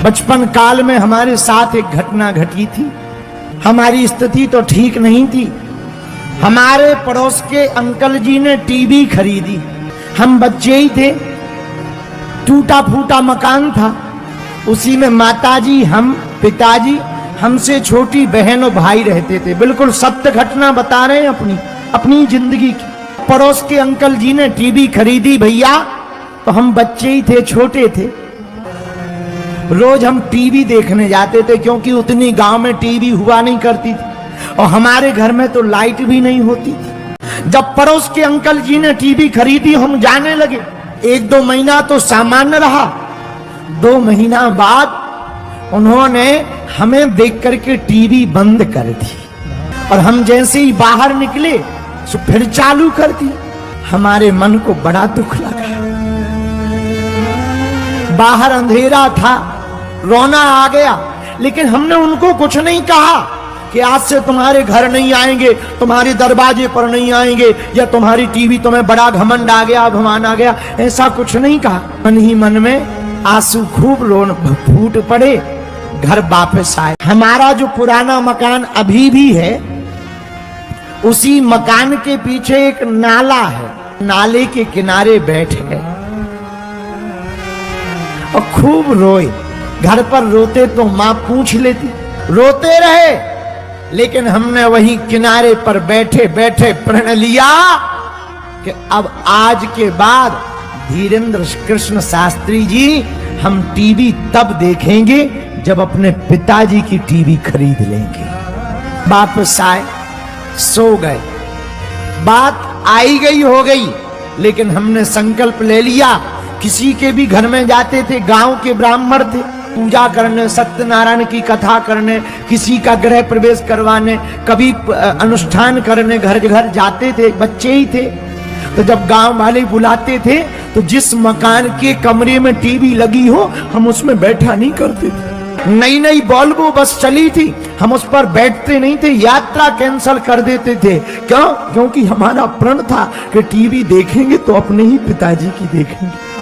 बचपन काल में हमारे साथ एक घटना घटी थी। हमारी स्थिति तो ठीक नहीं थी। हमारे पड़ोस के अंकल जी ने टीवी खरीदी। हम बच्चे ही थे, टूटा फूटा मकान था। उसी में माताजी, हम, पिताजी, हमसे छोटी बहन और भाई रहते थे। बिल्कुल सत्य घटना बता रहे हैं अपनी जिंदगी की। पड़ोस के अंकल जी ने टीवी खरीदी भैया, तो हम बच्चे ही थे, छोटे थे। रोज हम टीवी देखने जाते थे, क्योंकि उतनी गांव में टीवी हुआ नहीं करती थी और हमारे घर में तो लाइट भी नहीं होती थी। जब पड़ोस के अंकल जी ने टीवी खरीदी, हम जाने लगे। 1-2 महीना तो सामान्य रहा। 2 महीना बाद उन्होंने हमें देख करके टीवी बंद कर दी और हम जैसे ही बाहर निकले तो फिर चालू कर दी। हमारे मन को बड़ा दुख लगा। बाहर अंधेरा था, रोना आ गया, लेकिन हमने उनको कुछ नहीं कहा कि आज से तुम्हारे घर नहीं आएंगे, तुम्हारे दरवाजे पर नहीं आएंगे, या तुम्हारी टीवी तुम्हें बड़ा घमंड आ गया, अभिमान आ गया। ऐसा कुछ नहीं कहा। मन ही मन में आंसू खूब रोन फूट पड़े। घर वापस आए। हमारा जो पुराना मकान अभी भी है, उसी मकान के पीछे एक नाला है। नाले के किनारे बैठे और खूब रोए। घर पर रोते तो मां पूछ लेती, रोते रहे, लेकिन हमने वहीं किनारे पर बैठे बैठे प्रण लिया कि अब आज के बाद धीरेन्द्र कृष्ण शास्त्री जी, हम टीवी तब देखेंगे जब अपने पिताजी की टीवी खरीद लेंगे। वापस आए, सो गए। बात आई गई हो गई, लेकिन हमने संकल्प ले लिया। किसी के भी घर में जाते थे, गांव के ब्राह्मण थे, पूजा करने, सत्यनारायण की कथा करने, किसी का गृह प्रवेश करवाने, कभी अनुष्ठान करने घर घर जाते थे। बच्चे ही थे, तो जब गांव वाले बुलाते थे तो जिस मकान के कमरे में टीवी लगी हो, हम उसमें बैठा नहीं करते थे। नई नई वॉल्वो बस चली थी, हम उस पर बैठते नहीं थे, यात्रा कैंसिल कर देते थे। क्यों? क्योंकि हमारा प्रण था कि टीवी देखेंगे तो अपने ही पिताजी की देखेंगे।